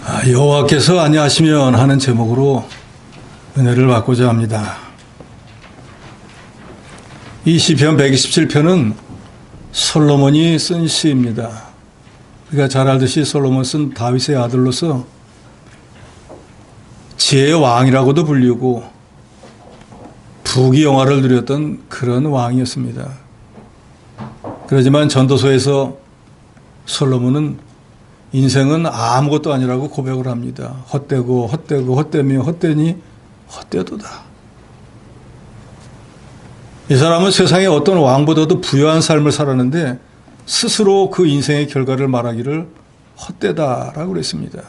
여호와께서 안녕하시면 하는 제목으로 은혜를 받고자 합니다. 이 시편 127편은 솔로몬이 쓴 시입니다. 우리가 잘 알듯이 솔로몬은 다윗의 아들로서 지혜의 왕이라고도 불리고 부귀영화를 누렸던 그런 왕이었습니다. 그렇지만 전도서에서 솔로몬은 인생은 아무것도 아니라고 고백을 합니다. 헛되고 헛되고 헛되며 헛되니 헛되도다. 이 사람은 세상에 어떤 왕보다도 부유한 삶을 살았는데 스스로 그 인생의 결과를 말하기를 헛되다라고 그랬습니다.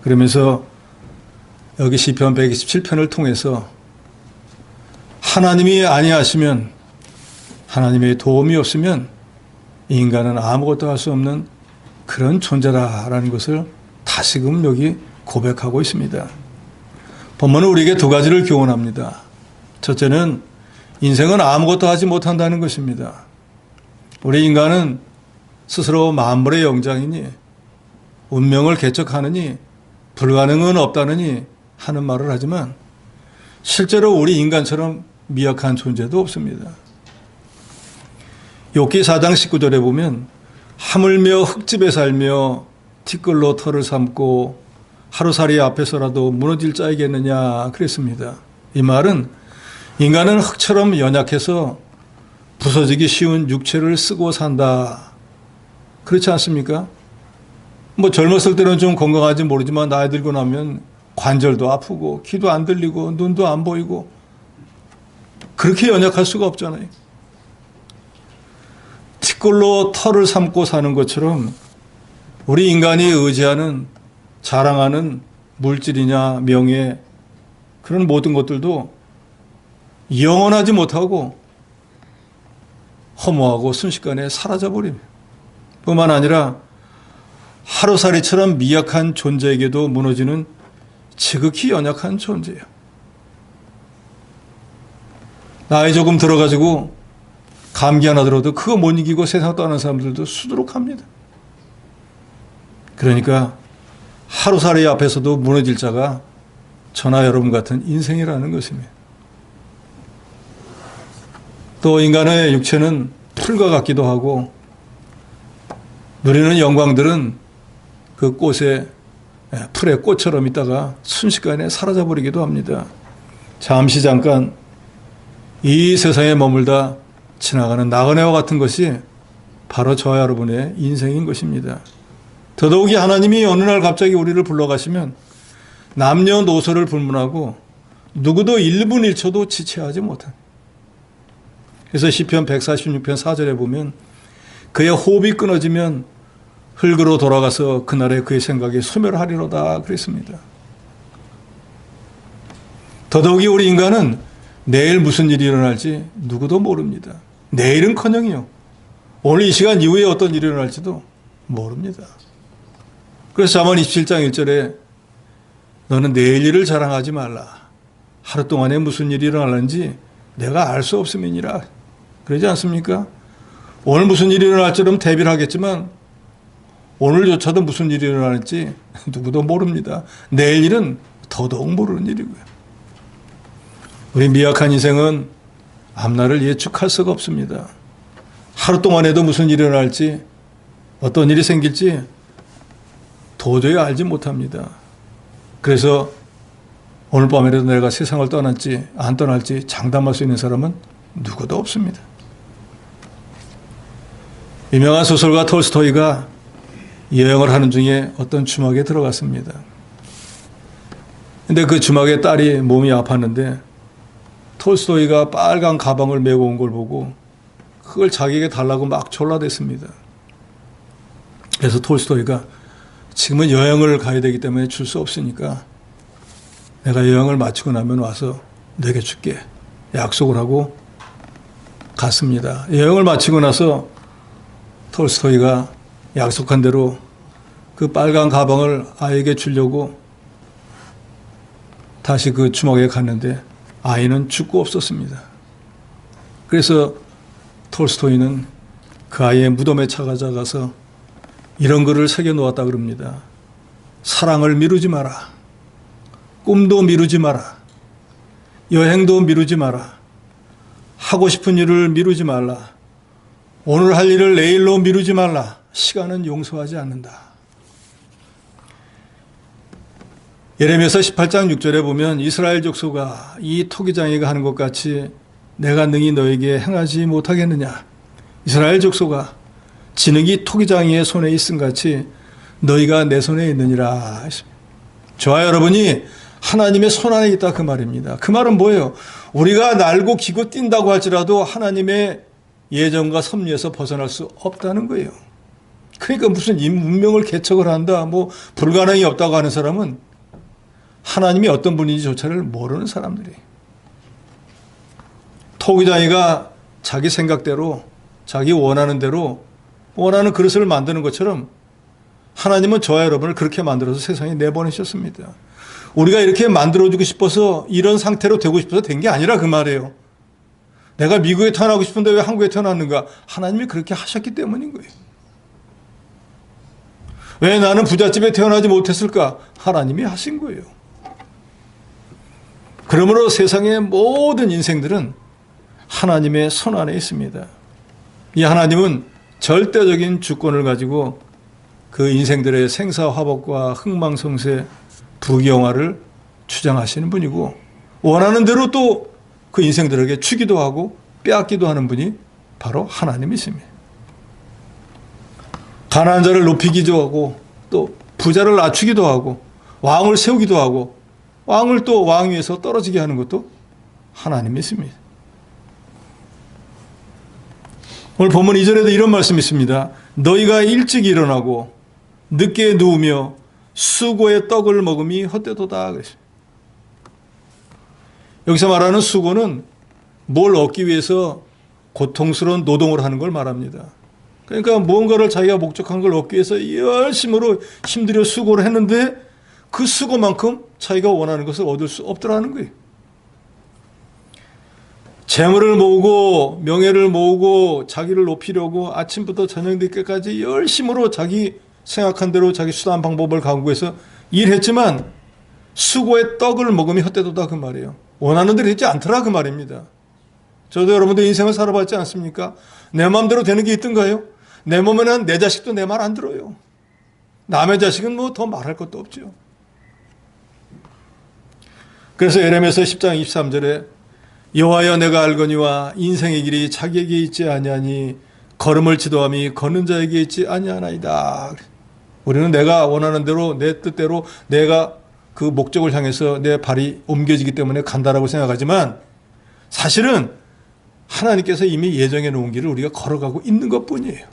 그러면서 여기 시편 127편을 통해서 하나님이 아니하시면, 하나님의 도움이 없으면 인간은 아무것도 할 수 없는 그런 존재다라는 것을 다시금 여기 고백하고 있습니다. 본문은 우리에게 두 가지를 교훈합니다. 첫째는 인생은 아무것도 하지 못한다는 것입니다. 우리 인간은 스스로 만물의 영장이니 운명을 개척하느니 불가능은 없다느니 하는 말을 하지만 실제로 우리 인간처럼 미약한 존재도 없습니다. 욥기 4장 19절에 보면 하물며 흙집에 살며 티끌로 털을 삼고 하루살이 앞에서라도 무너질 자이겠느냐 그랬습니다. 이 말은 인간은 흙처럼 연약해서 부서지기 쉬운 육체를 쓰고 산다. 그렇지 않습니까? 젊었을 때는 좀 건강하지 모르지만 나이 들고 나면 관절도 아프고 귀도 안 들리고 눈도 안 보이고 그렇게 연약할 수가 없잖아요. 티끌로 털을 삼고 사는 것처럼 우리 인간이 의지하는, 자랑하는 물질이냐 명예, 그런 모든 것들도 영원하지 못하고 허무하고 순식간에 사라져버립니다. 뿐만 아니라 하루살이처럼 미약한 존재에게도 무너지는 지극히 연약한 존재예요. 나이 조금 들어가지고 감기 하나 들어도 그거 못 이기고 세상 떠나는 사람들도 수두룩합니다. 그러니까 하루살이 앞에서도 무너질 자가 저나 여러분 같은 인생이라는 것입니다. 또 인간의 육체는 풀과 같기도 하고 누리는 영광들은 그 꽃에, 풀의 꽃처럼 있다가 순식간에 사라져버리기도 합니다. 잠깐 이 세상에 머물다 지나가는 나그네와 같은 것이 바로 저와 여러분의 인생인 것입니다. 더더욱이 하나님이 어느 날 갑자기 우리를 불러가시면 남녀노소를 불문하고 누구도 1분 1초도 지체하지 못한. 그래서 시편 146편 4절에 보면 그의 호흡이 끊어지면 흙으로 돌아가서 그날에 그의 생각이 소멸하리로다 그랬습니다. 더더욱이 우리 인간은 내일 무슨 일이 일어날지 누구도 모릅니다. 내일은커녕이요, 오늘 이 시간 이후에 어떤 일이 일어날지도 모릅니다. 그래서 잠언 27장 1절에 너는 내일 일을 자랑하지 말라. 하루 동안에 무슨 일이 일어날는지 내가 알 수 없음이니라. 그러지 않습니까? 오늘 무슨 일이 일어날지는 대비를 하겠지만 오늘조차도 무슨 일이 일어날지 누구도 모릅니다. 내일 일은 더더욱 모르는 일이고요. 우리 미약한 인생은 앞날을 예측할 수가 없습니다. 하루 동안에도 무슨 일이 일어날지, 어떤 일이 생길지 도저히 알지 못합니다. 그래서 오늘 밤에라도 내가 세상을 떠날지 안 떠날지 장담할 수 있는 사람은 누구도 없습니다. 유명한 소설가 톨스토이가 여행을 하는 중에 어떤 주막에 들어갔습니다. 근데 그 주막에 딸이 몸이 아팠는데 톨스토이가 빨간 가방을 메고 온 걸 보고 그걸 자기에게 달라고 막 졸라댔습니다. 그래서 톨스토이가 지금은 여행을 가야 되기 때문에 줄 수 없으니까 내가 여행을 마치고 나면 와서 내게 줄게 약속을 하고 갔습니다. 여행을 마치고 나서 톨스토이가 약속한 대로 그 빨간 가방을 아이에게 주려고 다시 그 주막에 갔는데 아이는 죽고 없었습니다. 그래서 톨스토이는 그 아이의 무덤에 찾아가서 이런 글을 새겨놓았다 그럽니다. 사랑을 미루지 마라. 꿈도 미루지 마라. 여행도 미루지 마라. 하고 싶은 일을 미루지 말라. 오늘 할 일을 내일로 미루지 말라. 시간은 용서하지 않는다. 예레미야서 18장 6절에 보면 이스라엘 족속아 이 토기장이가 하는 것 같이 내가 능히 너에게 행하지 못하겠느냐. 이스라엘 족속아 진흙이 토기장이의 손에 있음 같이 너희가 내 손에 있느니라. 저와 여러분이 하나님의 손 안에 있다 그 말입니다. 그 말은 뭐예요? 우리가 날고 기고 뛴다고 할지라도 하나님의 예정과 섭리에서 벗어날 수 없다는 거예요. 그러니까 무슨 운명을 개척을 한다, 뭐 불가능이 없다고 하는 사람은 하나님이 어떤 분인지조차를 모르는 사람들이에요. 토기장이가 자기 생각대로 자기 원하는 대로 원하는 그릇을 만드는 것처럼 하나님은 저와 여러분을 그렇게 만들어서 세상에 내보내셨습니다. 우리가 이렇게 만들어주고 싶어서 이런 상태로 되고 싶어서 된 게 아니라 그 말이에요. 내가 미국에 태어나고 싶은데 왜 한국에 태어났는가? 하나님이 그렇게 하셨기 때문인 거예요. 왜 나는 부잣집에 태어나지 못했을까? 하나님이 하신 거예요. 그러므로 세상의 모든 인생들은 하나님의 손 안에 있습니다. 이 하나님은 절대적인 주권을 가지고 그 인생들의 생사화복과 흥망성쇠, 부귀영화를 주장하시는 분이고 원하는 대로 또 그 인생들에게 주기도 하고 빼앗기도 하는 분이 바로 하나님이십니다. 가난한 자를 높이기도 하고 또 부자를 낮추기도 하고 왕을 세우기도 하고 왕을 또 왕 위에서 떨어지게 하는 것도 하나님이십니다. 오늘 본문 2절에도 이런 말씀이 있습니다. 너희가 일찍 일어나고 늦게 누우며 수고의 떡을 먹음이 헛되도다. 여기서 말하는 수고는 뭘 얻기 위해서 고통스러운 노동을 하는 걸 말합니다. 그러니까 무언가를 자기가 목적한 걸 얻기 위해서 열심으로 힘들여 수고를 했는데 그 수고만큼 자기가 원하는 것을 얻을 수 없더라는 거예요. 재물을 모으고 명예를 모으고 자기를 높이려고 아침부터 저녁 늦게까지 열심으로 자기 생각한 대로 자기 수단 방법을 강구해서 일했지만 수고의 떡을 먹음이 헛되도다 그 말이에요. 원하는 대로 되지 않더라 그 말입니다. 저도 여러분들 인생을 살아봤지 않습니까? 내 마음대로 되는 게 있던가요? 내 몸에는 내 자식도 내 말 안 들어요. 남의 자식은 뭐 더 말할 것도 없죠. 그래서 예레미야서 10장 23절에 여호와여 내가 알거니와 인생의 길이 자기에게 있지 아니하니 걸음을 지도함이 걷는 자에게 있지 아니하나이다. 우리는 내가 원하는 대로 내 뜻대로 내가 그 목적을 향해서 내 발이 옮겨지기 때문에 간다라고 생각하지만 사실은 하나님께서 이미 예정해 놓은 길을 우리가 걸어가고 있는 것뿐이에요.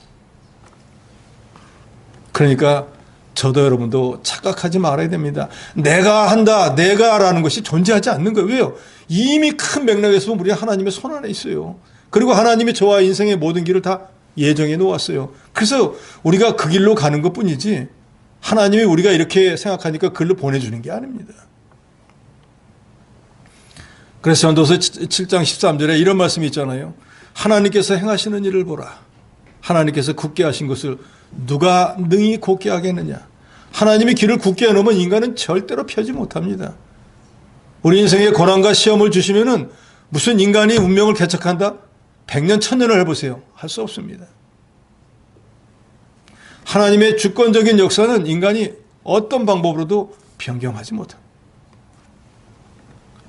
그러니까 저도 여러분도 착각하지 말아야 됩니다. 내가 한다, 내가라는 것이 존재하지 않는 거예요. 왜요? 이미 큰 맥락에서 보면 우리 하나님의 손 안에 있어요. 그리고 하나님이 저와 인생의 모든 길을 다 예정해 놓았어요. 그래서 우리가 그 길로 가는 것뿐이지 하나님이 우리가 이렇게 생각하니까 그 길로 보내주는 게 아닙니다. 그래서 전도서 7장 13절에 이런 말씀이 있잖아요. 하나님께서 행하시는 일을 보라. 하나님께서 굳게 하신 것을 누가 능히 곧게 하겠느냐. 하나님이 길을 굳게 해놓으면 인간은 절대로 펴지 못합니다. 우리 인생에 고난과 시험을 주시면은 무슨 인간이 운명을 개척한다? 100년 1000년을 해보세요. 할 수 없습니다. 하나님의 주권적인 역사는 인간이 어떤 방법으로도 변경하지 못합니다.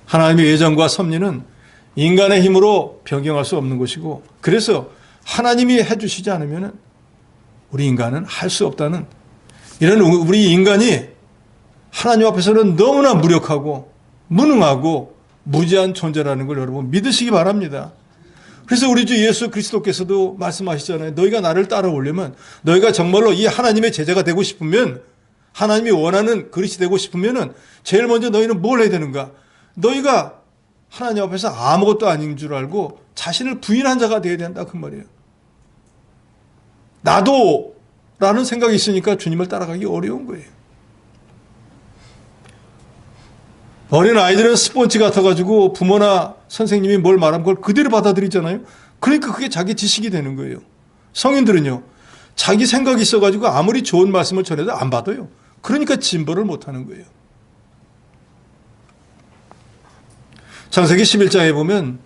하나님의 예정과 섭리는 인간의 힘으로 변경할 수 없는 것이고 그래서 하나님이 해주시지 않으면 우리 인간은 할 수 없다는 이런 우리 인간이 하나님 앞에서는 너무나 무력하고 무능하고 무지한 존재라는 걸 여러분 믿으시기 바랍니다. 그래서 우리 주 예수 그리스도께서도 말씀하시잖아요. 너희가 나를 따라오려면 너희가 정말로 이 하나님의 제자가 되고 싶으면 하나님이 원하는 그릇이 되고 싶으면 제일 먼저 너희는 뭘 해야 되는가? 너희가 하나님 앞에서 아무것도 아닌 줄 알고 자신을 부인한 자가 되어야 된다 그 말이에요. 나도 라는 생각이 있으니까 주님을 따라가기 어려운 거예요. 어린 아이들은 스폰지 같아가지고 부모나 선생님이 뭘 말하면 그걸 그대로 받아들이잖아요. 그러니까 그게 자기 지식이 되는 거예요. 성인들은요. 자기 생각이 있어가지고 아무리 좋은 말씀을 전해도 안 받아요. 그러니까 진보를 못하는 거예요. 창세기 11장에 보면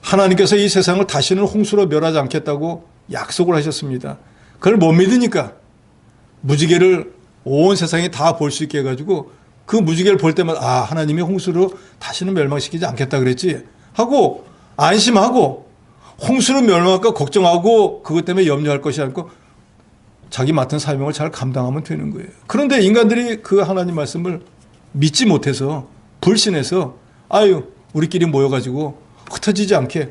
하나님께서 이 세상을 다시는 홍수로 멸하지 않겠다고 약속을 하셨습니다. 그걸 못 믿으니까 무지개를 온 세상이 다 볼 수 있게 해가지고 그 무지개를 볼 때마다 하나님이 홍수로 다시는 멸망시키지 않겠다 그랬지 하고 안심하고 홍수로 멸망할까 걱정하고 그것 때문에 염려할 것이 않고 자기 맡은 사명을 잘 감당하면 되는 거예요. 그런데 인간들이 그 하나님 말씀을 믿지 못해서 불신해서 우리끼리 모여가지고 흩어지지 않게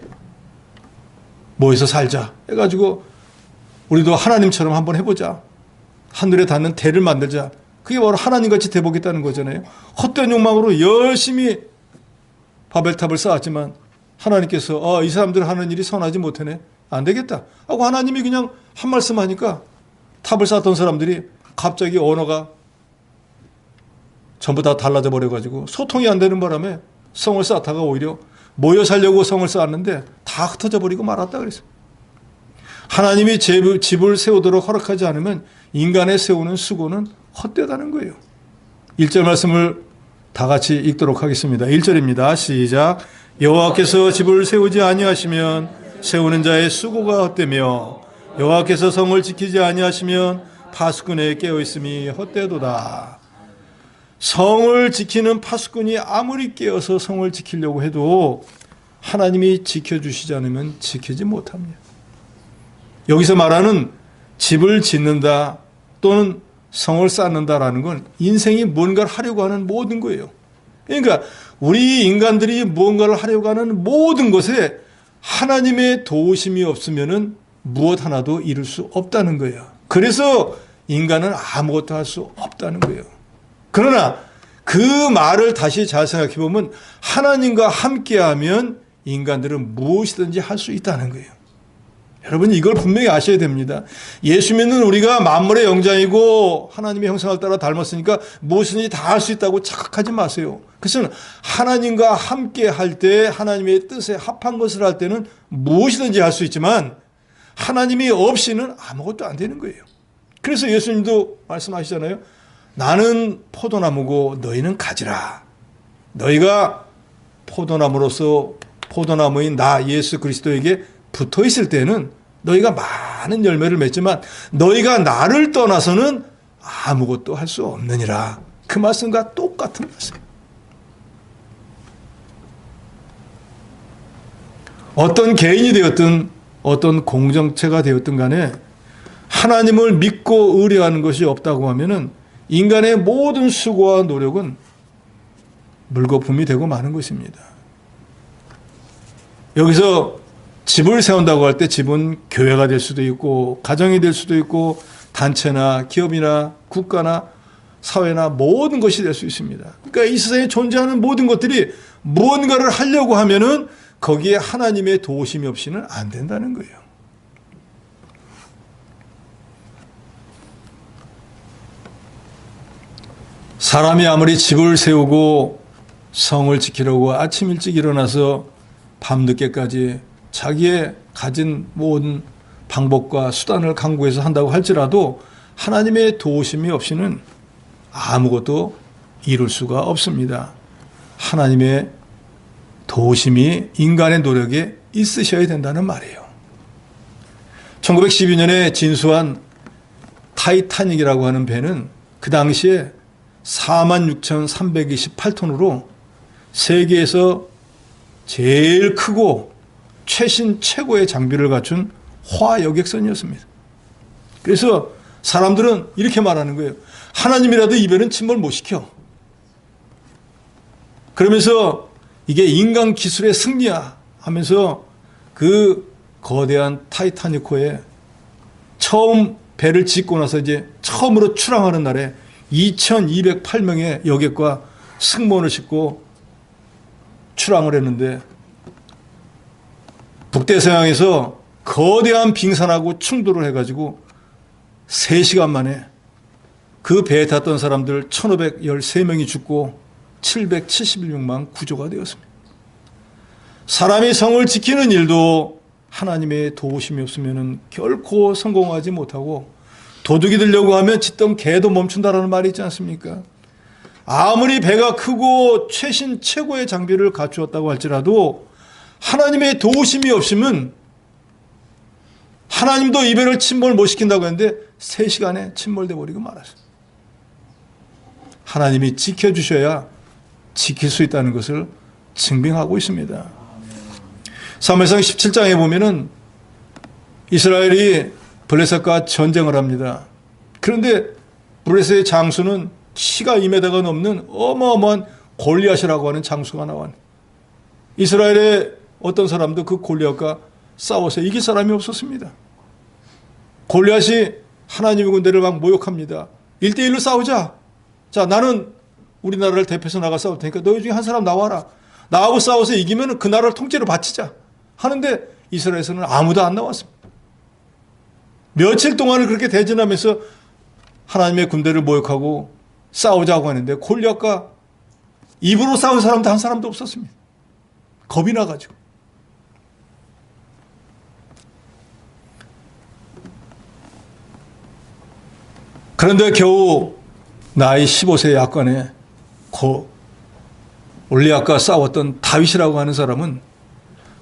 모여서 살자 해가지고 우리도 하나님처럼 한번 해보자. 하늘에 닿는 대를 만들자. 그게 바로 하나님같이 돼보겠다는 거잖아요. 헛된 욕망으로 열심히 바벨탑을 쌓았지만 하나님께서 이 사람들 하는 일이 선하지 못하네. 안 되겠다 하고 하나님이 그냥 한 말씀 하니까 탑을 쌓았던 사람들이 갑자기 언어가 전부 다 달라져 버려가지고 소통이 안 되는 바람에 성을 쌓다가 오히려 모여 살려고 성을 쌓았는데 다 흩어져 버리고 말았다 그랬어요. 하나님이 집을 세우도록 허락하지 않으면 인간의 세우는 수고는 헛되다는 거예요. 1절 말씀을 다 같이 읽도록 하겠습니다. 1절입니다. 시작. 여호와께서 집을 세우지 아니하시면 세우는 자의 수고가 헛되며 여호와께서 성을 지키지 아니하시면 파수꾼에 깨어있음이 헛되도다. 성을 지키는 파수꾼이 아무리 깨어서 성을 지키려고 해도 하나님이 지켜주시지 않으면 지키지 못합니다. 여기서 말하는 집을 짓는다 또는 성을 쌓는다라는 건 인생이 뭔가를 하려고 하는 모든 거예요. 그러니까 우리 인간들이 무언가를 하려고 하는 모든 것에 하나님의 도우심이 없으면은 무엇 하나도 이룰 수 없다는 거예요. 그래서 인간은 아무것도 할 수 없다는 거예요. 그러나 그 말을 다시 잘 생각해 보면 하나님과 함께하면 인간들은 무엇이든지 할 수 있다는 거예요. 여러분 이걸 분명히 아셔야 됩니다. 예수 믿는 우리가 만물의 영장이고 하나님의 형상을 따라 닮았으니까 무엇이든지 다 할 수 있다고 착각하지 마세요. 그것은 하나님과 함께 할 때 하나님의 뜻에 합한 것을 할 때는 무엇이든지 할 수 있지만 하나님이 없이는 아무것도 안 되는 거예요. 그래서 예수님도 말씀하시잖아요. 나는 포도나무고 너희는 가지라. 너희가 포도나무로서 포도나무인 나 예수 그리스도에게 붙어 있을 때는 너희가 많은 열매를 맺지만 너희가 나를 떠나서는 아무것도 할 수 없느니라. 그 말씀과 똑같은 말씀. 어떤 개인이 되었든 어떤 공동체가 되었든 간에 하나님을 믿고 의뢰하는 것이 없다고 하면은 인간의 모든 수고와 노력은 물거품이 되고 마는 것입니다. 여기서 집을 세운다고 할 때 집은 교회가 될 수도 있고 가정이 될 수도 있고 단체나 기업이나 국가나 사회나 모든 것이 될 수 있습니다. 그러니까 이 세상에 존재하는 모든 것들이 무언가를 하려고 하면은 거기에 하나님의 도우심이 없이는 안 된다는 거예요. 사람이 아무리 집을 세우고 성을 지키려고 아침 일찍 일어나서 밤늦게까지 자기의 가진 모든 방법과 수단을 강구해서 한다고 할지라도 하나님의 도우심이 없이는 아무것도 이룰 수가 없습니다. 하나님의 도우심이 인간의 노력에 있으셔야 된다는 말이에요. 1912년에 진수한 타이타닉이라고 하는 배는 그 당시에 46,328톤으로 세계에서 제일 크고 최신 최고의 장비를 갖춘 화여객선이었습니다. 그래서 사람들은 이렇게 말하는 거예요. 하나님이라도 이 배는 침몰 못 시켜. 그러면서 이게 인간 기술의 승리야 하면서 그 거대한 타이타닉호에 처음 배를 짓고 나서 이제 처음으로 출항하는 날에 2,208명의 여객과 승무원을 싣고 출항을 했는데 북대서양에서 거대한 빙산하고 충돌을 해가지고 3시간 만에 그 배에 탔던 사람들 1,513명이 죽고 771명만 구조가 되었습니다. 사람이 성을 지키는 일도 하나님의 도우심이 없으면 결코 성공하지 못하고 도둑이 들려고 하면 짖던 개도 멈춘다라는 말이 있지 않습니까? 아무리 배가 크고 최신 최고의 장비를 갖추었다고 할지라도 하나님의 도우심이 없으면 하나님도 이 배를 침몰 못 시킨다고 했는데 3시간에 침몰돼 버리고 말았어요. 하나님이 지켜주셔야 지킬 수 있다는 것을 증빙하고 있습니다. 사무엘상 17장에 보면은 이스라엘이 블레셋과 전쟁을 합니다. 그런데 블레셋의 장수는 키가 2m가 넘는 어마어마한 골리앗이라고 하는 장수가 나왔네. 이스라엘의 어떤 사람도 그 골리앗과 싸워서 이길 사람이 없었습니다. 골리앗이 하나님의 군대를 막 모욕합니다. 1대1로 싸우자. 자, 나는 우리나라를 대표해서 나가 싸울 테니까 너희 중에 한 사람 나와라. 나하고 싸워서 이기면 그 나라를 통째로 바치자. 하는데 이스라엘에서는 아무도 안 나왔습니다. 며칠 동안을 그렇게 대전하면서 하나님의 군대를 모욕하고 싸우자고 하는데 골리앗과 입으로 싸운 사람도 한 사람도 없었습니다. 겁이 나가지고. 그런데 겨우 나이 15세 약간에 골리앗과 싸웠던 다윗이라고 하는 사람은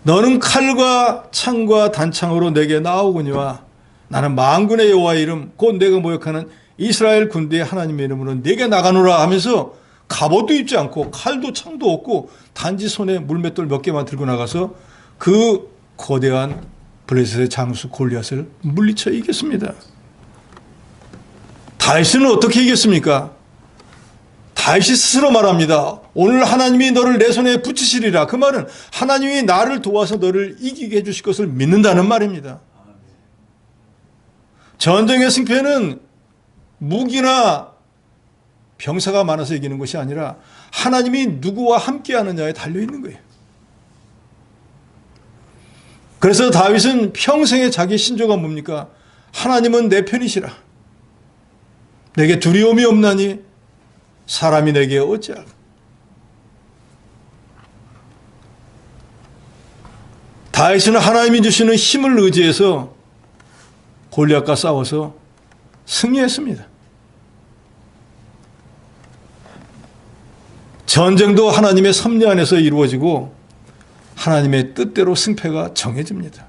너는 칼과 창과 단창으로 내게 나오거니와 나는 만군의 여호와의 이름 곧 내가 모욕하는 이스라엘 군대의 하나님의 이름으로 내게 나가노라 하면서 갑옷도 입지 않고 칼도 창도 없고 단지 손에 물맷돌 몇 개만 들고 나가서 그 거대한 블레셋의 장수 골리앗을 물리쳐 이겼습니다. 다윗은 어떻게 이겼습니까? 다윗이 스스로 말합니다. 오늘 하나님이 너를 내 손에 붙이시리라. 그 말은 하나님이 나를 도와서 너를 이기게 해주실 것을 믿는다는 말입니다. 전쟁의 승패는 무기나 병사가 많아서 이기는 것이 아니라 하나님이 누구와 함께 하느냐에 달려있는 거예요. 그래서 다윗은 평생에 자기 신조가 뭡니까? 하나님은 내 편이시라. 내게 두려움이 없나니 사람이 내게 어찌할까. 다윗은 하나님이 주시는 힘을 의지해서 골리앗과 싸워서 승리했습니다. 전쟁도 하나님의 섭리 안에서 이루어지고 하나님의 뜻대로 승패가 정해집니다.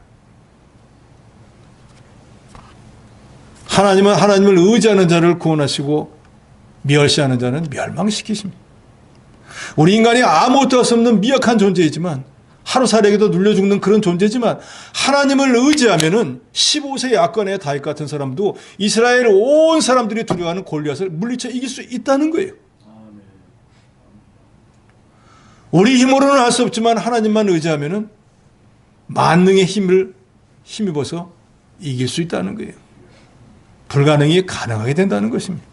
하나님은 하나님을 의지하는 자를 구원하시고 멸시하는 자는 멸망시키십니다. 우리 인간이 아무것도 할 수 없는 미약한 존재이지만 하루살이에게도 눌려 죽는 그런 존재지만 하나님을 의지하면은 15세 약간의 다윗 같은 사람도 이스라엘 온 사람들이 두려워하는 골리앗을 물리쳐 이길 수 있다는 거예요. 우리 힘으로는 할 수 없지만 하나님만 의지하면은 만능의 힘을 힘입어서 이길 수 있다는 거예요. 불가능이 가능하게 된다는 것입니다.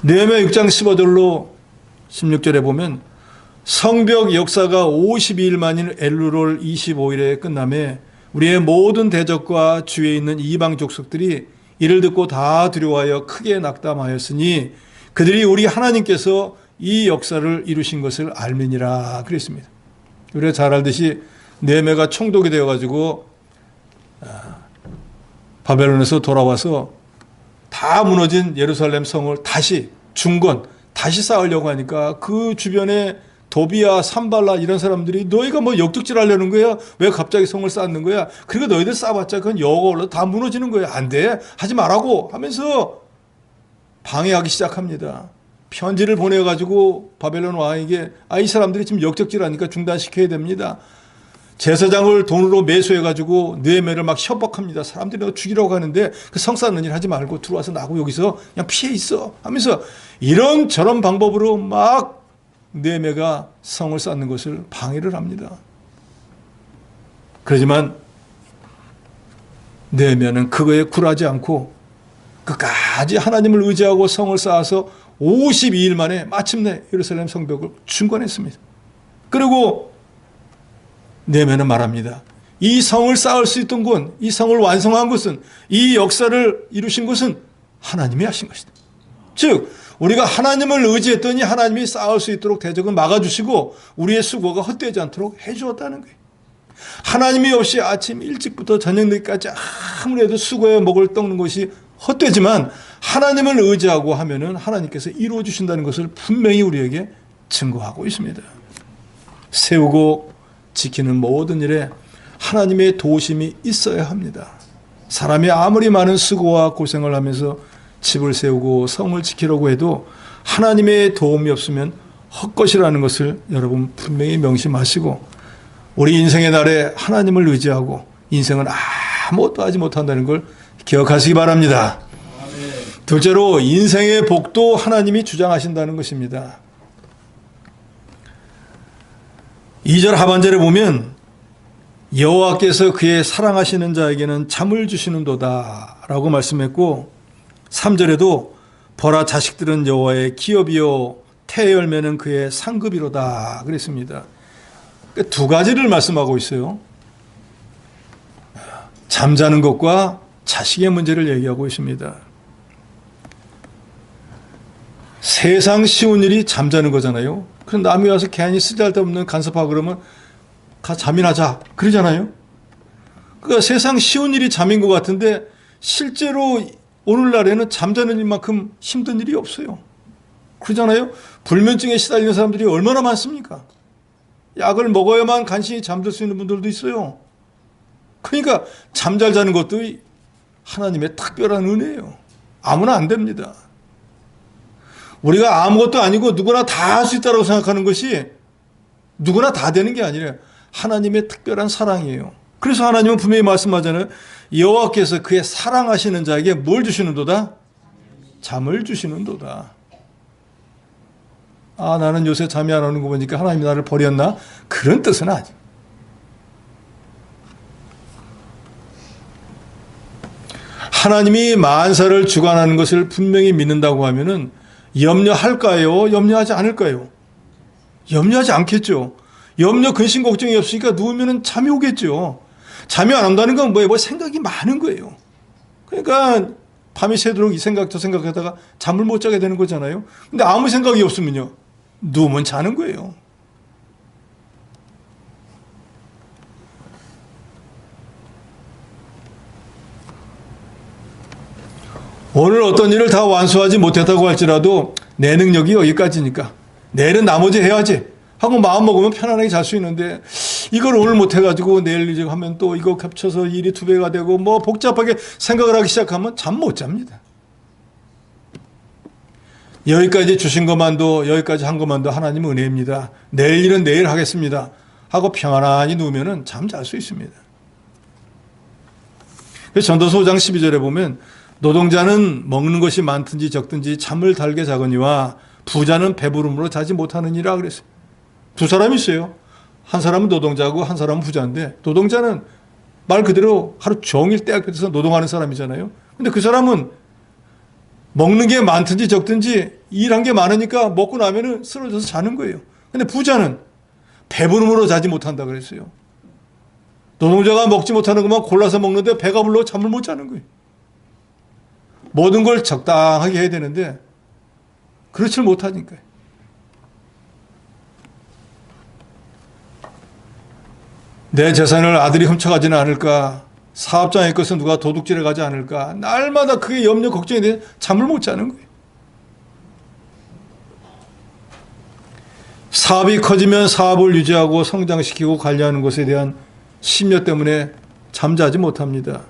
느헤미야 6장 15절로 16절에 보면 성벽 역사가 52일 만인 엘루롤 25일에 끝남에 우리의 모든 대적과 주위에 있는 이방 족속들이 이를 듣고 다 두려워하여 크게 낙담하였으니 그들이 우리 하나님께서 이 역사를 이루신 것을 알미니라 그랬습니다. 우리가 잘 알듯이 느헤미야가 총독이 되어가지고 바벨론에서 돌아와서 다 무너진 예루살렘 성을 다시 중건 다시 쌓으려고 하니까 그 주변에 도비야 산발라 이런 사람들이 너희가 뭐 역적질 하려는 거야? 왜 갑자기 성을 쌓는 거야? 그리고 너희들 쌓아봤자 그건 여가 올라 다 무너지는 거야. 안 돼. 하지 말라고 하면서 방해하기 시작합니다. 편지를 보내가지고 바벨론 왕에게 이 사람들이 지금 역적질 하니까 중단시켜야 됩니다. 제사장을 돈으로 매수해가지고 느헤미야를 막 협박합니다. 사람들이 너 죽이려고 하는데 그 성 쌓는 일 하지 말고 들어와서 나고 여기서 그냥 피해 있어 하면서 이런 저런 방법으로 막 느헤미야가 성을 쌓는 것을 방해를 합니다. 그렇지만 느헤미야는 그거에 굴하지 않고 끝까지 하나님을 의지하고 성을 쌓아서 52일 만에 마침내 예루살렘 성벽을 중건했습니다. 그리고 느헤미야는 말합니다. 이 성을 쌓을 수 있던 건, 이 성을 완성한 것은, 이 역사를 이루신 것은 하나님이 하신 것이다. 즉 우리가 하나님을 의지했더니 하나님이 쌓을 수 있도록 대적을 막아주시고 우리의 수고가 헛되지 않도록 해주었다는 거예요. 하나님이 없이 아침 일찍부터 저녁 늦게까지 아무래도 수고해 먹을 떡는 것이 헛되지만 하나님을 의지하고 하면은 하나님께서 이루어 주신다는 것을 분명히 우리에게 증거하고 있습니다. 세우고 지키는 모든 일에 하나님의 도우심이 있어야 합니다. 사람이 아무리 많은 수고와 고생을 하면서 집을 세우고 성을 지키려고 해도 하나님의 도움이 없으면 헛것이라는 것을 여러분 분명히 명심하시고, 우리 인생의 날에 하나님을 의지하고 인생은 아무것도 하지 못한다는 걸 기억하시기 바랍니다. 둘째로 인생의 복도 하나님이 주장하신다는 것입니다. 2절 하반절에 보면 여호와께서 그의 사랑하시는 자에게는 잠을 주시는도다 라고 말씀했고, 3절에도 보라 자식들은 여호와의 기업이요 태의 열매는 그의 상급이로다 그랬습니다. 두 가지를 말씀하고 있어요. 잠자는 것과 자식의 문제를 얘기하고 있습니다. 세상 쉬운 일이 잠자는 거잖아요. 그럼 남이 와서 괜히 쓰잘데없는 간섭하고 그러면 가 잠이나 자 그러잖아요. 그러니까 세상 쉬운 일이 잠인 것 같은데 실제로 오늘날에는 잠자는 일만큼 힘든 일이 없어요. 그러잖아요. 불면증에 시달리는 사람들이 얼마나 많습니까? 약을 먹어야만 간신히 잠들 수 있는 분들도 있어요. 그러니까 잠 잘 자는 것도 하나님의 특별한 은혜예요. 아무나 안 됩니다. 우리가 아무것도 아니고 누구나 다 할 수 있다고 생각하는 것이 누구나 다 되는 게 아니라 하나님의 특별한 사랑이에요. 그래서 하나님은 분명히 말씀하잖아요. 여호와께서 그의 사랑하시는 자에게 뭘 주시는도다? 잠을 주시는도다. 아, 나는 요새 잠이 안 오는 거 보니까 하나님이 나를 버렸나? 그런 뜻은 아니에요. 하나님이 만사를 주관하는 것을 분명히 믿는다고 하면은 염려할까요? 염려하지 않을까요? 염려하지 않겠죠. 염려, 근심, 걱정이 없으니까 누우면 잠이 오겠죠. 잠이 안 온다는 건 뭐예요? 생각이 많은 거예요. 그러니까 밤이 새도록 이 생각 저 생각하다가 잠을 못 자게 되는 거잖아요. 근데 아무 생각이 없으면요, 누우면 자는 거예요. 오늘 어떤 일을 다 완수하지 못했다고 할지라도 내 능력이 여기까지니까 내일은 나머지 해야지 하고 마음 먹으면 편안하게 잘 수 있는데, 이걸 오늘 못해가지고 내일 이제 하면 또 이거 겹쳐서 일이 2배가 되고 뭐 복잡하게 생각을 하기 시작하면 잠 못 잡니다. 여기까지 주신 것만도, 여기까지 한 것만도 하나님의 은혜입니다. 내일 일은 내일 하겠습니다 하고 평안하니 누우면 잠 잘 수 있습니다. 그래서 전도서 5장 12절에 보면 노동자는 먹는 것이 많든지 적든지 잠을 달게 자거니와 부자는 배부름으로 자지 못하느니라 그랬어요. 두 사람이 있어요. 한 사람은 노동자고 한 사람은 부자인데, 노동자는 말 그대로 하루 종일 떼 앞에서 노동하는 사람이잖아요. 근데 그 사람은 먹는 게 많든지 적든지 일한 게 많으니까 먹고 나면은 쓰러져서 자는 거예요. 근데 부자는 배부름으로 자지 못한다 그랬어요. 노동자가 먹지 못하는 것만 골라서 먹는데 배가 불러 잠을 못 자는 거예요. 모든 걸 적당하게 해야 되는데 그렇지 못하니까요. 내 재산을 아들이 훔쳐가지는 않을까, 사업장의 것은 누가 도둑질해 가지 않을까, 날마다 그게 염려 걱정이 돼 잠을 못 자는 거예요. 사업이 커지면 사업을 유지하고 성장시키고 관리하는 것에 대한 심려 때문에 잠자지 못합니다.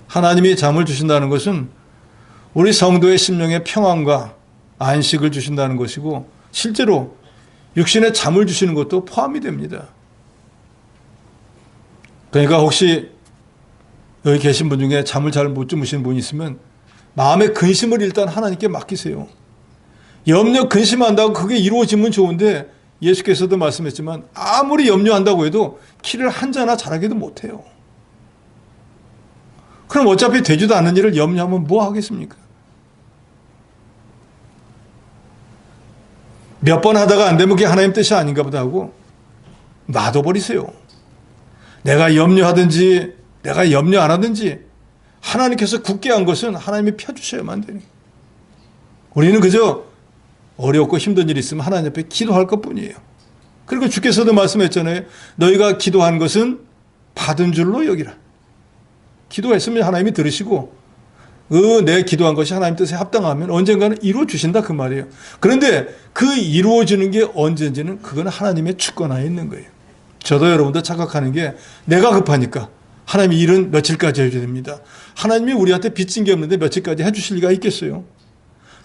하나님이 잠을 주신다는 것은 우리 성도의 심령의 평안과 안식을 주신다는 것이고, 실제로 육신에 잠을 주시는 것도 포함이 됩니다. 그러니까 혹시 여기 계신 분 중에 잠을 잘 못 주무시는 분이 있으면 마음의 근심을 일단 하나님께 맡기세요. 염려 근심한다고 그게 이루어지면 좋은데, 예수께서도 말씀했지만 아무리 염려한다고 해도 키를 한자나 자라게도 못해요. 그럼 어차피 되지도 않는 일을 염려하면 뭐 하겠습니까? 몇 번 하다가 안 되면 그게 하나님 뜻이 아닌가 보다 하고 놔둬버리세요. 내가 염려하든지 내가 염려 안 하든지 하나님께서 굳게 한 것은 하나님이 펴주셔야만 되는 거예요. 우리는 그저 어렵고 힘든 일이 있으면 하나님 앞에 기도할 것뿐이에요. 그리고 주께서도 말씀했잖아요. 너희가 기도한 것은 받은 줄로 여기라. 기도했으면 하나님이 들으시고 내 기도한 것이 하나님 뜻에 합당하면 언젠가는 이루어 주신다 그 말이에요. 그런데 그 이루어지는 게 언제인지는 그건 하나님의 주권하에 있는 거예요. 저도 여러분도 착각하는 게 내가 급하니까 하나님이 일은 며칠까지 해줘야 됩니다. 하나님이 우리한테 빚진 게 없는데 며칠까지 해주실 리가 있겠어요?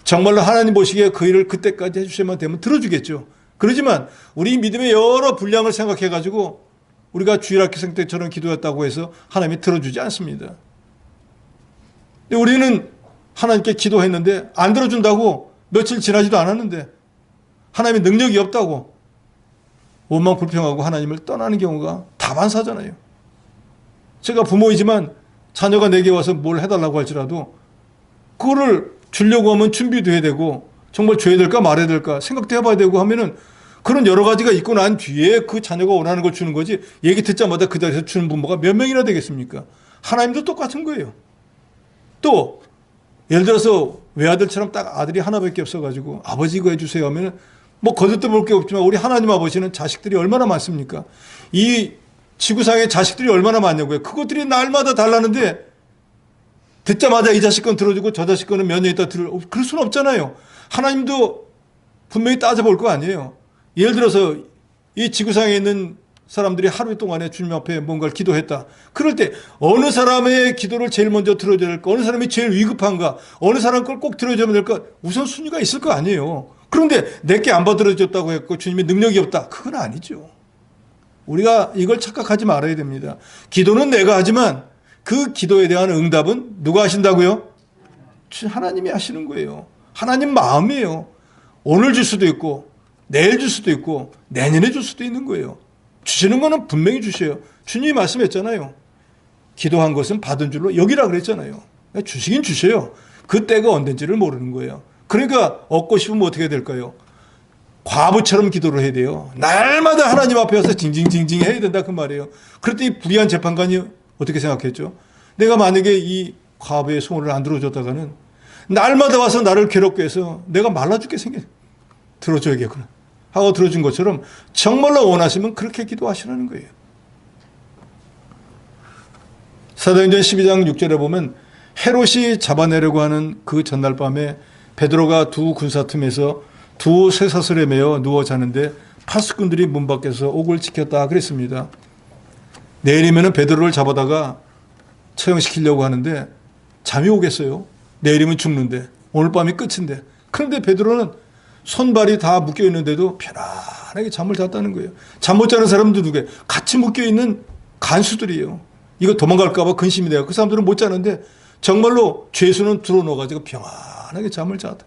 정말로 하나님 보시기에 그 일을 그때까지 해주셔야만 되면 들어주겠죠. 그러지만 우리 믿음의 여러 분량을 생각해가지고 우리가 주일학교 때처럼 기도했다고 해서 하나님이 들어주지 않습니다. 우리는 하나님께 기도했는데 안 들어준다고 며칠 지나지도 않았는데 하나님의 능력이 없다고 원망 불평하고 하나님을 떠나는 경우가 다반사잖아요. 제가 부모이지만 자녀가 내게 와서 뭘 해달라고 할지라도 그거를 주려고 하면 준비도 해야 되고 정말 줘야 될까 말아야 될까 생각도 해봐야 되고 하면은 그런 여러 가지가 있고 난 뒤에 그 자녀가 원하는 걸 주는 거지 얘기 듣자마자 그 자리에서 주는 부모가 몇 명이나 되겠습니까? 하나님도 똑같은 거예요. 또 예를 들어서 외아들처럼 딱 아들이 하나밖에 없어가지고 아버지 이거 해주세요 하면은 뭐 거들떠 볼 게 없지만 우리 하나님 아버지는 자식들이 얼마나 많습니까? 이 지구상에 자식들이 얼마나 많냐고요. 그것들이 날마다 달라는데 듣자마자 이 자식 건 들어주고 저 자식 거는 몇 년 있다 그럴 수는 없잖아요. 하나님도 분명히 따져볼 거 아니에요. 예를 들어서 이 지구상에 있는 사람들이 하루 동안에 주님 앞에 뭔가를 기도했다. 그럴 때 어느 사람의 기도를 제일 먼저 들어줘야 될까? 어느 사람이 제일 위급한가? 어느 사람 걸 꼭 들어줘야 될까? 우선순위가 있을 거 아니에요. 그런데 내게 안 받들어졌다고 했고 주님의 능력이 없다. 그건 아니죠. 우리가 이걸 착각하지 말아야 됩니다. 기도는 내가 하지만 그 기도에 대한 응답은 누가 하신다고요? 하나님이 하시는 거예요. 하나님 마음이에요. 오늘 줄 수도 있고 내일 줄 수도 있고 내년에 줄 수도 있는 거예요. 주시는 거는 분명히 주셔요. 주님이 말씀했잖아요. 기도한 것은 받은 줄로 여기라 그랬잖아요. 주시긴 주셔요. 그 때가 언젠지를 모르는 거예요. 그러니까 얻고 싶으면 어떻게 될까요? 과부처럼 기도를 해야 돼요. 날마다 하나님 앞에 와서 징징징징 해야 된다 그 말이에요. 그럴 때 이 불의한 재판관이 어떻게 생각했죠? 내가 만약에 이 과부의 소원을 안 들어줬다가는 날마다 와서 나를 괴롭게 해서 내가 말라 죽게 들어줘야겠구나 하고 들어준 것처럼 정말로 원하시면 그렇게 기도하시라는 거예요. 사도행전 12장 6절에 보면 헤롯이 잡아내려고 하는 그 전날 밤에 베드로가 두 군사 틈에서 두 쇠사슬에 매어 누워 자는데 파수꾼들이 문 밖에서 옥을 지켰다 그랬습니다. 내일이면 베드로를 잡아다가 처형시키려고 하는데 잠이 오겠어요? 내일이면 죽는데 오늘 밤이 끝인데. 그런데 베드로는 손발이 다 묶여 있는데도 편안하게 잠을 잤다는 거예요. 잠 못 자는 사람도 누구예요? 같이 묶여 있는 간수들이에요. 이거 도망갈까 봐 근심이 돼요. 그 사람들은 못 자는데 정말로 죄수는 들어놓아가지고 평안하게 잠을 잤다.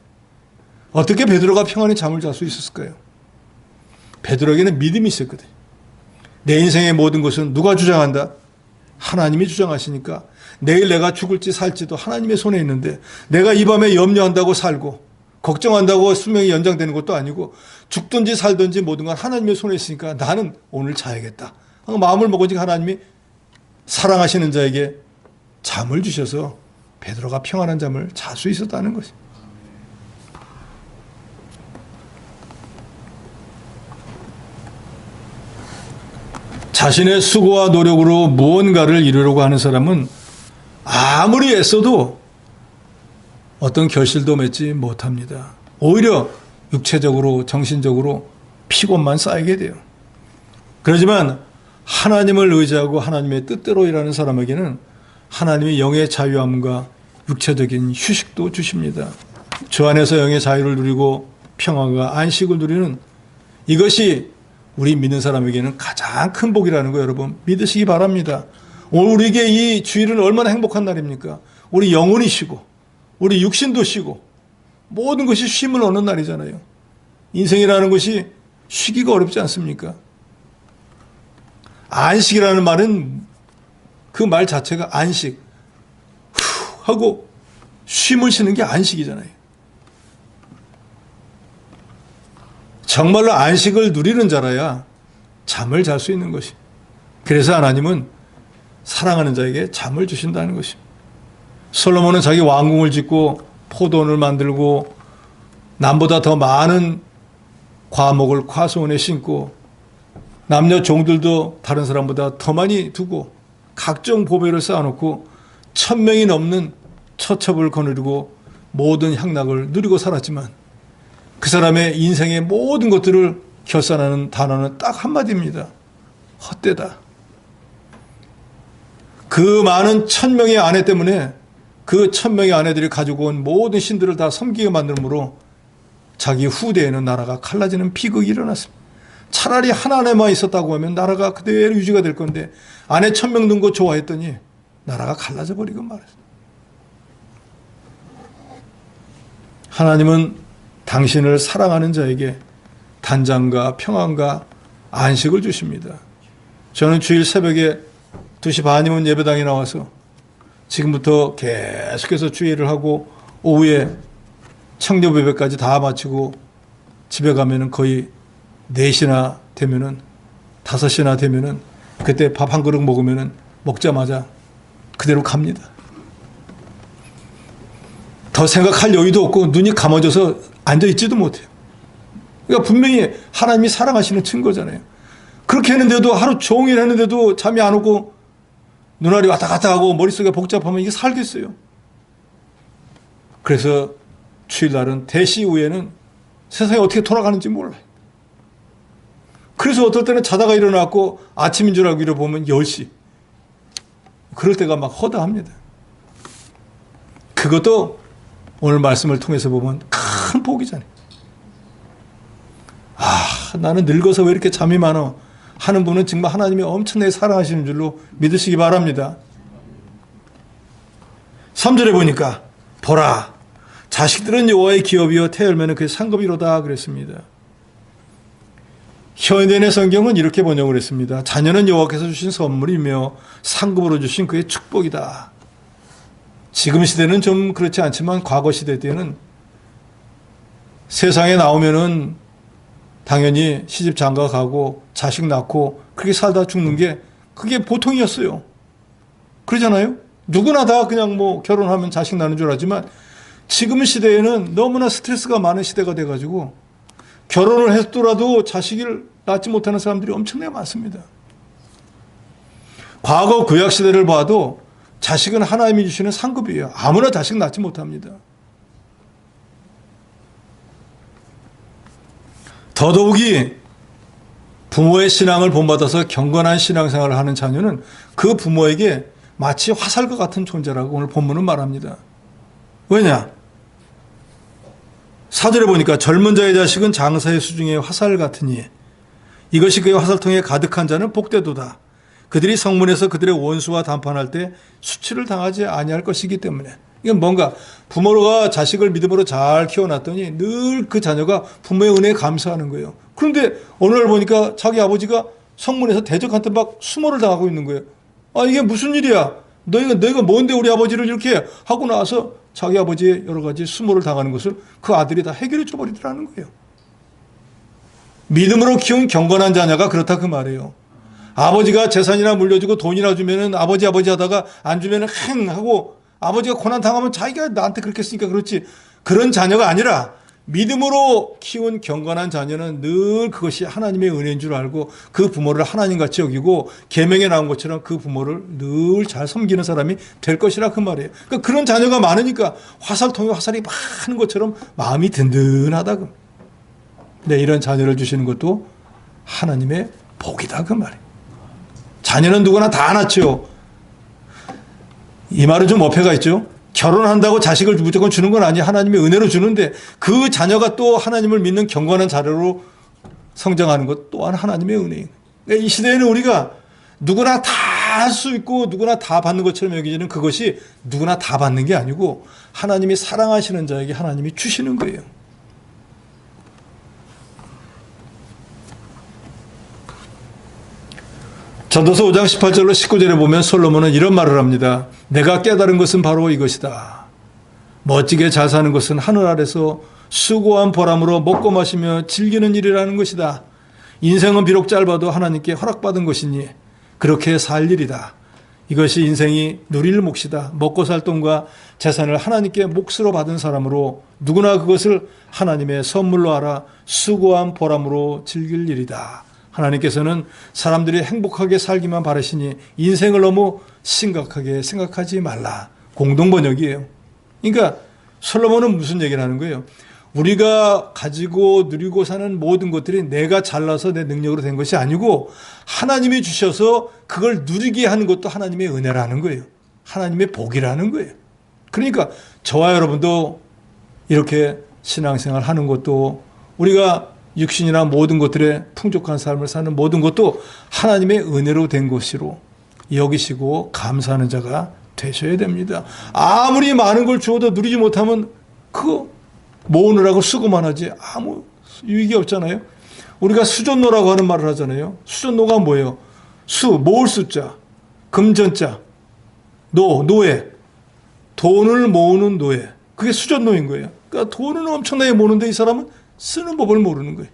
어떻게 베드로가 평안히 잠을 잘 수 있었을까요? 베드로에게는 믿음이 있었거든요. 내 인생의 모든 것은 누가 주장한다? 하나님이 주장하시니까 내일 내가 죽을지 살지도 하나님의 손에 있는데 내가 이 밤에 염려한다고 살고 걱정한다고 수명이 연장되는 것도 아니고 죽든지 살든지 모든 건 하나님의 손에 있으니까 나는 오늘 자야겠다. 마음을 먹으니까 하나님이 사랑하시는 자에게 잠을 주셔서 베드로가 평안한 잠을 잘 수 있었다는 것이. 자신의 수고와 노력으로 무언가를 이루려고 하는 사람은 아무리 애써도 어떤 결실도 맺지 못합니다. 오히려 육체적으로 정신적으로 피곤만 쌓이게 돼요. 그렇지만 하나님을 의지하고 하나님의 뜻대로 일하는 사람에게는 하나님이 영의 자유함과 육체적인 휴식도 주십니다. 주 안에서 영의 자유를 누리고 평화가 안식을 누리는 이것이 우리 믿는 사람에게는 가장 큰 복이라는 거 여러분 믿으시기 바랍니다. 오늘 우리에게 이 주일은 얼마나 행복한 날입니까? 우리 영혼이 쉬고 우리 육신도 쉬고 모든 것이 쉼을 얻는 날이잖아요. 인생이라는 것이 쉬기가 어렵지 않습니까? 안식이라는 말은 그 말 자체가 안식 후 하고 쉼을 쉬는 게 안식이잖아요. 정말로 안식을 누리는 자라야 잠을 잘 수 있는 것이. 그래서 하나님은 사랑하는 자에게 잠을 주신다는 것입니다. 솔로몬은 자기 왕궁을 짓고 포도원을 만들고 남보다 더 많은 과목을 과수원에 심고 남녀 종들도 다른 사람보다 더 많이 두고 각종 보배를 쌓아놓고 1000명이 넘는 처첩을 거느리고 모든 향락을 누리고 살았지만 그 사람의 인생의 모든 것들을 결산하는 단어는 딱 한마디입니다. 헛되다. 그 많은 1000명의 아내 때문에 그 1000명의 아내들이 가지고 온 모든 신들을 다 섬기게 만들므로 자기 후대에는 나라가 갈라지는 비극이 일어났습니다. 차라리 한 아내만 있었다고 하면 나라가 그대로 유지가 될 건데 아내 1000명 둔 거 좋아했더니 나라가 갈라져 버리고 말았어요. 하나님은 당신을 사랑하는 자에게 단장과 평안과 안식을 주십니다. 저는 주일 새벽에 2시 반이면 예배당에 나와서 지금부터 계속해서 주일을 하고 오후에 창녀 예배까지 다 마치고 집에 가면은 거의 4시나 되면은 5시나 되면은 그때 밥 한 그릇 먹으면은 먹자마자 그대로 갑니다. 더 생각할 여유도 없고 눈이 감아져서 앉아있지도 못해요. 그러니까 분명히 하나님이 사랑하시는 증거잖아요. 그렇게 했는데도 하루 종일 했는데도 잠이 안 오고 눈알이 왔다 갔다 하고 머릿속에 복잡하면 이게 살겠어요. 그래서 주일날은 대시 후에는 세상이 어떻게 돌아가는지 몰라요. 그래서 어떨 때는 자다가 일어났고 아침인 줄 알고 일어보면 10시. 그럴 때가 막 허다합니다. 그것도 오늘 말씀을 통해서 보면 큰 복이잖아요. 나는 늙어서 왜 이렇게 잠이 많아 하는 분은 정말 하나님이 엄청나게 사랑하시는 줄로 믿으시기 바랍니다. 3절에 보니까 보라 자식들은 여호와의 기업이요 태열매는 그의 상급이로다 그랬습니다. 현대인의 성경은 이렇게 번역을 했습니다. 자녀는 여호와께서 주신 선물이며 상급으로 주신 그의 축복이다. 지금 시대는 좀 그렇지 않지만 과거 시대 때는 세상에 나오면은 당연히 시집 장가 가고 자식 낳고 그렇게 살다 죽는 게 그게 보통이었어요. 그러잖아요. 누구나 다 그냥 뭐 결혼하면 자식 낳는 줄 알지만 지금 시대에는 너무나 스트레스가 많은 시대가 돼가지고 결혼을 했더라도 자식을 낳지 못하는 사람들이 엄청나게 많습니다. 과거 구약 시대를 봐도 자식은 하나님이 주시는 상급이에요. 아무나 자식 낳지 못합니다. 더더욱이 부모의 신앙을 본받아서 경건한 신앙생활을 하는 자녀는 그 부모에게 마치 화살과 같은 존재라고 오늘 본문은 말합니다. 왜냐? 4절에 보니까 젊은 자의 자식은 장사의 수중에 화살 같으니 이것이 그의 화살통에 가득한 자는 복되도다. 그들이 성문에서 그들의 원수와 담판할 때 수치를 당하지 아니할 것이기 때문에. 이건 뭔가 부모가 자식을 믿음으로 잘 키워놨더니 늘 그 자녀가 부모의 은혜에 감사하는 거예요. 그런데 어느 날 보니까 자기 아버지가 성문에서 대적한테 막 수모를 당하고 있는 거예요. 이게 무슨 일이야? 너희가 뭔데 우리 아버지를 이렇게 하고 나서 자기 아버지의 여러 가지 수모를 당하는 것을 그 아들이 다 해결해 줘버리더라는 거예요. 믿음으로 키운 경건한 자녀가 그렇다 그 말이에요. 아버지가 재산이나 물려주고 돈이나 주면은 아버지 하다가 안 주면은 행 하고 아버지가 고난 당하면 자기가 나한테 그렇게 했으니까 그렇지. 그런 자녀가 아니라 믿음으로 키운 경건한 자녀는 늘 그것이 하나님의 은혜인 줄 알고 그 부모를 하나님같이 여기고 계명에 나온 것처럼 그 부모를 늘 잘 섬기는 사람이 될 것이라 그 말이에요. 그러니까 그런 자녀가 많으니까 화살통에 화살이 많은 것처럼 마음이 든든하다. 네, 이런 자녀를 주시는 것도 하나님의 복이다 그 말이에요. 자녀는 누구나 다 낳죠. 이 말은 좀 어폐가 있죠. 결혼한다고 자식을 무조건 주는 건 아니에요. 하나님의 은혜로 주는데 그 자녀가 또 하나님을 믿는 경건한 자녀로 성장하는 것 또한 하나님의 은혜예요. 그러니까 이 시대에는 우리가 누구나 다 할 수 있고 누구나 다 받는 것처럼 여기지는 그것이 누구나 다 받는 게 아니고 하나님이 사랑하시는 자에게 하나님이 주시는 거예요. 전도서 5장 18절로 19절에 보면 솔로몬은 이런 말을 합니다. 내가 깨달은 것은 바로 이것이다. 멋지게 잘 사는 것은 하늘 아래서 수고한 보람으로 먹고 마시며 즐기는 일이라는 것이다. 인생은 비록 짧아도 하나님께 허락받은 것이니 그렇게 살 일이다. 이것이 인생이 누릴 몫이다. 먹고 살 돈과 재산을 하나님께 몫으로 받은 사람으로 누구나 그것을 하나님의 선물로 알아 수고한 보람으로 즐길 일이다. 하나님께서는 사람들이 행복하게 살기만 바라시니 인생을 너무 심각하게 생각하지 말라. 공동번역이에요. 그러니까 솔로몬은 무슨 얘기를 하는 거예요? 우리가 가지고 누리고 사는 모든 것들이 내가 잘나서 내 능력으로 된 것이 아니고 하나님이 주셔서 그걸 누리게 하는 것도 하나님의 은혜라는 거예요. 하나님의 복이라는 거예요. 그러니까 저와 여러분도 이렇게 신앙생활 하는 것도 우리가 육신이나 모든 것들에 풍족한 삶을 사는 모든 것도 하나님의 은혜로 된 것으로 여기시고 감사하는 자가 되셔야 됩니다. 아무리 많은 걸 주어도 누리지 못하면 그거 모으느라고 수고만 하지 아무 유익이 없잖아요. 우리가 수전노라고 하는 말을 하잖아요. 수전노가 뭐예요? 모을 숫자, 금전자, 노예, 돈을 모으는 노예. 그게 수전노인 거예요. 그러니까 돈을 엄청나게 모으는데 이 사람은 쓰는 법을 모르는 거예요.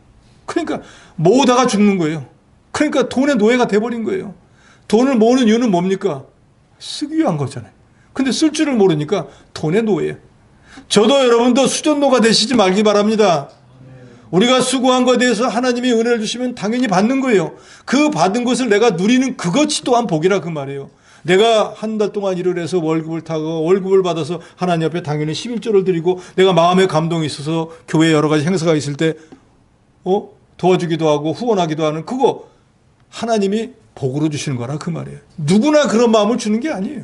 그러니까 모으다가 죽는 거예요. 그러니까 돈의 노예가 돼버린 거예요. 돈을 모으는 이유는 뭡니까? 쓰기 위한 거잖아요. 근데 쓸 줄을 모르니까 돈의 노예예요. 저도 여러분도 수전노가 되시지 말기 바랍니다. 우리가 수고한 것에 대해서 하나님이 은혜를 주시면 당연히 받는 거예요. 그 받은 것을 내가 누리는 그것이 또한 복이라 그 말이에요. 내가 한 달 동안 일을 해서 월급을 타고 월급을 받아서 하나님 앞에 당연히 11조를 드리고 내가 마음에 감동이 있어서 교회에 여러 가지 행사가 있을 때 도와주기도 하고 후원하기도 하는 그거 하나님이 복으로 주시는 거라 그 말이에요. 누구나 그런 마음을 주는 게 아니에요.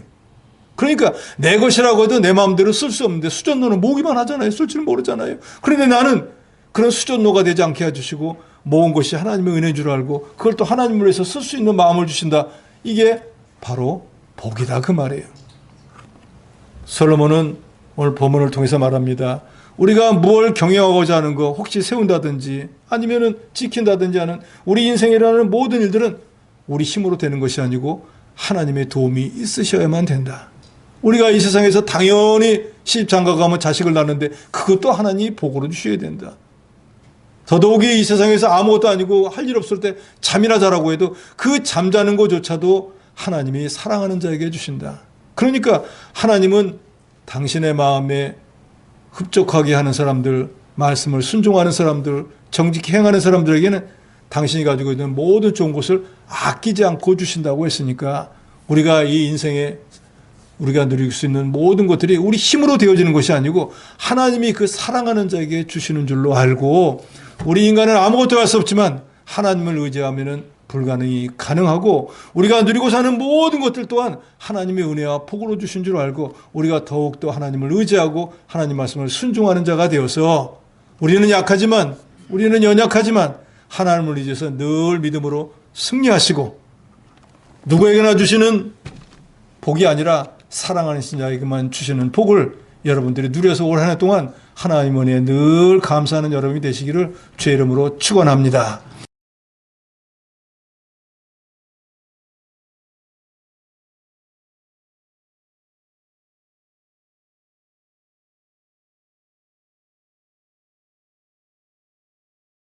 그러니까 내 것이라고 해도 내 마음대로 쓸 수 없는데 수전노는 모으기만 하잖아요. 쓸 줄 모르잖아요. 그런데 나는 그런 수전노가 되지 않게 해주시고 모은 것이 하나님의 은혜인 줄 알고 그걸 또 하나님을 위해서 쓸 수 있는 마음을 주신다. 이게 바로 복이다 그 말이에요. 솔로몬은 오늘 본문을 통해서 말합니다. 우리가 뭘 경영하고자 하는 거 혹시 세운다든지 아니면은 지킨다든지 하는 우리 인생이라는 모든 일들은 우리 힘으로 되는 것이 아니고 하나님의 도움이 있으셔야만 된다. 우리가 이 세상에서 당연히 시집장가 가면 자식을 낳는데 그것도 하나님이 복으로 주셔야 된다. 더더욱이 이 세상에서 아무것도 아니고 할 일 없을 때 잠이나 자라고 해도 그 잠자는 것조차도 하나님이 사랑하는 자에게 주신다. 그러니까 하나님은 당신의 마음에 흡족하게 하는 사람들, 말씀을 순종하는 사람들, 정직히 행하는 사람들에게는 당신이 가지고 있는 모든 좋은 것을 아끼지 않고 주신다고 했으니까 우리가 이 인생에 우리가 누릴 수 있는 모든 것들이 우리 힘으로 되어지는 것이 아니고 하나님이 그 사랑하는 자에게 주시는 줄로 알고 우리 인간은 아무것도 할 수 없지만 하나님을 의지하면 불가능이 가능하고 우리가 누리고 사는 모든 것들 또한 하나님의 은혜와 복으로 주신 줄 알고 우리가 더욱더 하나님을 의지하고 하나님 말씀을 순종하는 자가 되어서 우리는 약하지만 우리는 연약하지만 하나님을 의지해서 늘 믿음으로 승리하시고 누구에게나 주시는 복이 아니라 사랑하는 신자에게만 주시는 복을 여러분들이 누려서 올 한 해 동안 하나님 은혜에 늘 감사하는 여러분이 되시기를 주의 이름으로 축원합니다.